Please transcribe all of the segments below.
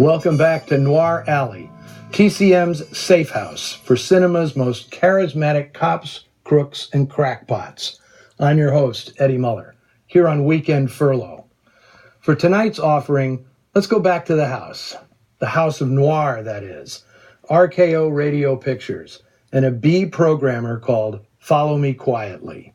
Welcome back to Noir Alley, TCM's safe house for cinema's most charismatic cops, crooks, and crackpots. I'm your host, Eddie Muller, here on Weekend Furlough. For tonight's offering, let's go back to the house of Noir, that is, RKO Radio Pictures, and a B programmer called Follow Me Quietly.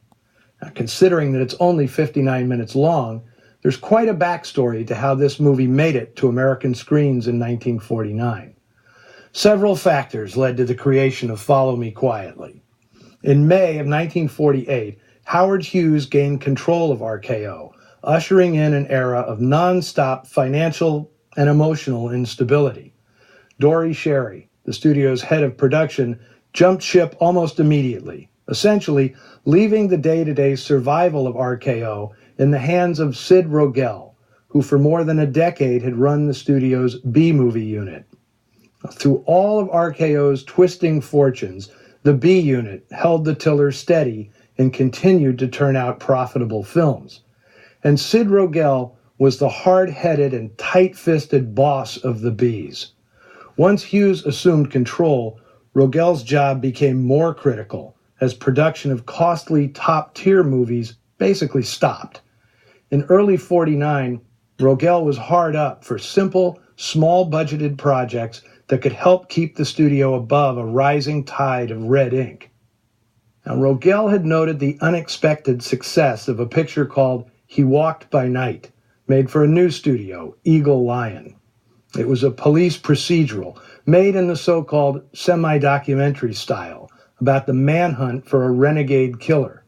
Now, considering that it's only 59 minutes long, there's quite a backstory to how this movie made it to American screens in 1949. Several factors led to the creation of Follow Me Quietly. In May of 1948, Howard Hughes gained control of RKO, ushering in an era of non-stop financial and emotional instability. Dory Sherry, the studio's head of production, jumped ship almost immediately, essentially leaving the day-to-day survival of RKO in the hands of Sid Rogel, who for more than a decade had run the studio's B-movie unit. Through all of RKO's twisting fortunes, the B unit held the tiller steady and continued to turn out profitable films. And Sid Rogel was the hard-headed and tight-fisted boss of the Bs. Once Hughes assumed control, Rogel's job became more critical as production of costly top-tier movies basically stopped. In early '49, Rogel was hard up for simple, small-budgeted projects that could help keep the studio above a rising tide of red ink. Now, Rogel had noted the unexpected success of a picture called He Walked by Night, made for a new studio, Eagle Lion. It was a police procedural, made in the so-called semi-documentary style, about the manhunt for a renegade killer.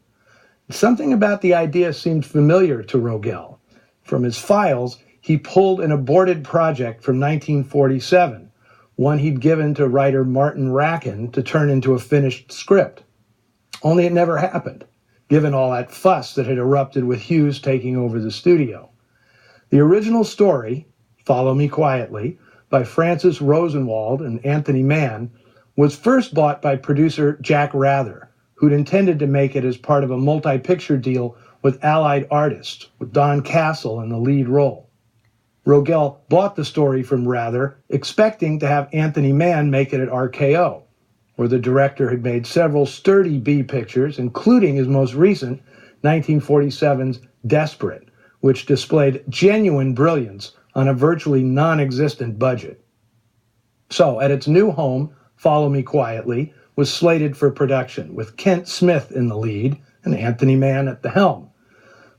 Something about the idea seemed familiar to Rogel. From his files, he pulled an aborted project from 1947, one he'd given to writer Martin Racken to turn into a finished script. Only it never happened, given all that fuss that had erupted with Hughes taking over the studio. The original story, Follow Me Quietly, by Francis Rosenwald and Anthony Mann, was first bought by producer Jack Rather, who'd intended to make it as part of a multi-picture deal with Allied Artists, with Don Castle in the lead role. Rogel bought the story from Rather, expecting to have Anthony Mann make it at RKO, where the director had made several sturdy B pictures, including his most recent, 1947's Desperate, which displayed genuine brilliance on a virtually non-existent budget. So, at its new home, Follow Me Quietly was slated for production, with Kent Smith in the lead and Anthony Mann at the helm.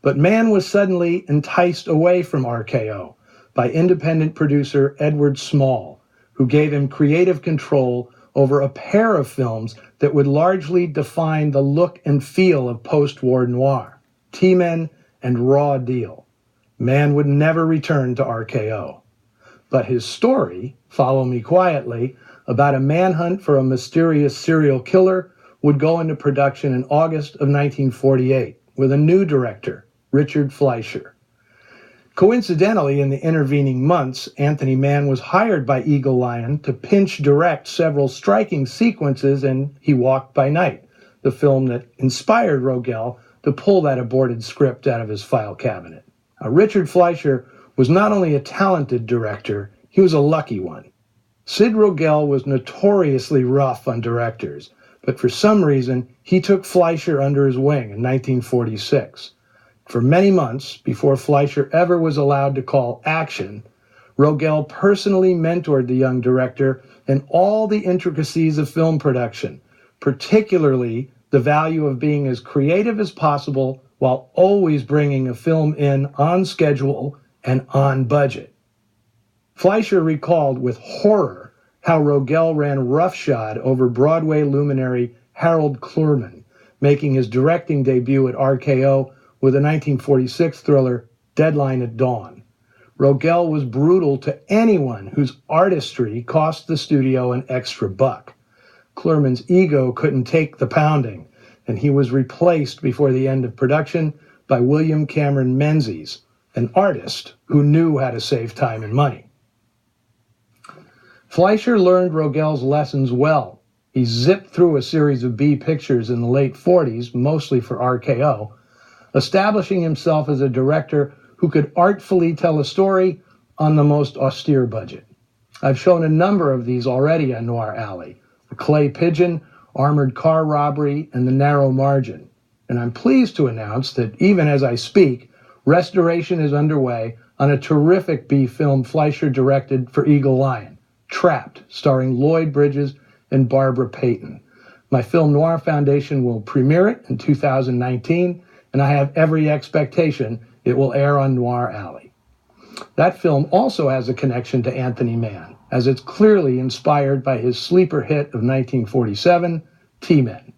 But Mann was suddenly enticed away from RKO by independent producer Edward Small, who gave him creative control over a pair of films that would largely define the look and feel of post-war noir, T-Men and Raw Deal. Mann would never return to RKO. But his story, Follow Me Quietly, about a manhunt for a mysterious serial killer, would go into production in August of 1948 with a new director, Richard Fleischer. Coincidentally, in the intervening months, Anthony Mann was hired by Eagle Lion to pinch direct several striking sequences in He Walked by Night, the film that inspired Rogel to pull that aborted script out of his file cabinet. Richard Fleischer was not only a talented director, he was a lucky one. Sid Rogel was notoriously rough on directors, but for some reason, he took Fleischer under his wing in 1946. For many months, before Fleischer ever was allowed to call action, Rogel personally mentored the young director in all the intricacies of film production, particularly the value of being as creative as possible while always bringing a film in on schedule and on budget. Fleischer recalled with horror how Rogel ran roughshod over Broadway luminary Harold Clurman, making his directing debut at RKO with a 1946 thriller, Deadline at Dawn. Rogel was brutal to anyone whose artistry cost the studio an extra buck. Clurman's ego couldn't take the pounding, and he was replaced before the end of production by William Cameron Menzies, an artist who knew how to save time and money. Fleischer learned Rogel's lessons well. He zipped through a series of B pictures in the late 40s, mostly for RKO, establishing himself as a director who could artfully tell a story on the most austere budget. I've shown a number of these already on Noir Alley: The Clay Pigeon, Armored Car Robbery, and The Narrow Margin. And I'm pleased to announce that even as I speak, restoration is underway on a terrific B film Fleischer directed for Eagle Lion, Trapped, starring Lloyd Bridges and Barbara Payton. My Film Noir Foundation will premiere it in 2019, and I have every expectation it will air on Noir Alley. That film also has a connection to Anthony Mann, as it's clearly inspired by his sleeper hit of 1947, T-Men.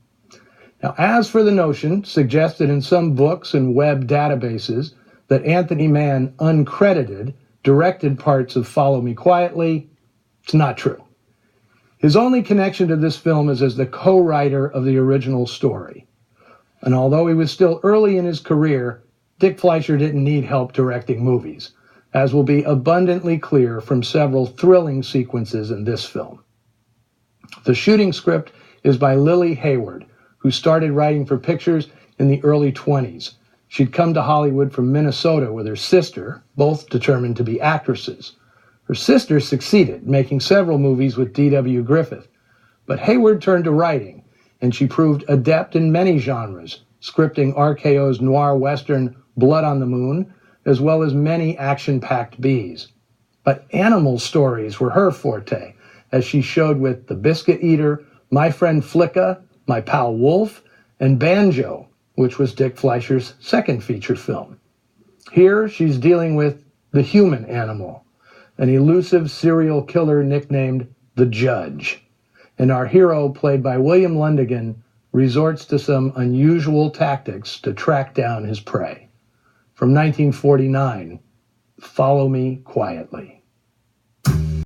Now, as for the notion, suggested in some books and web databases, that Anthony Mann, uncredited, directed parts of Follow Me Quietly, it's not true. His only connection to this film is as the co-writer of the original story. And although he was still early in his career, Dick Fleischer didn't need help directing movies, as will be abundantly clear from several thrilling sequences in this film. The shooting script is by Lily Hayward, who started writing for pictures in the early 20s. She'd come to Hollywood from Minnesota with her sister, both determined to be actresses. Her sister succeeded, making several movies with D.W. Griffith, but Hayward turned to writing, and she proved adept in many genres, scripting RKO's noir western Blood on the Moon, as well as many action-packed Bs. But animal stories were her forte, as she showed with The Biscuit Eater, My Friend Flicka, My Pal Wolf, and Banjo, which was Dick Fleischer's second feature film. Here, she's dealing with the human animal, an elusive serial killer nicknamed the Judge. And our hero, played by William Lundigan, resorts to some unusual tactics to track down his prey. From 1949, Follow Me Quietly.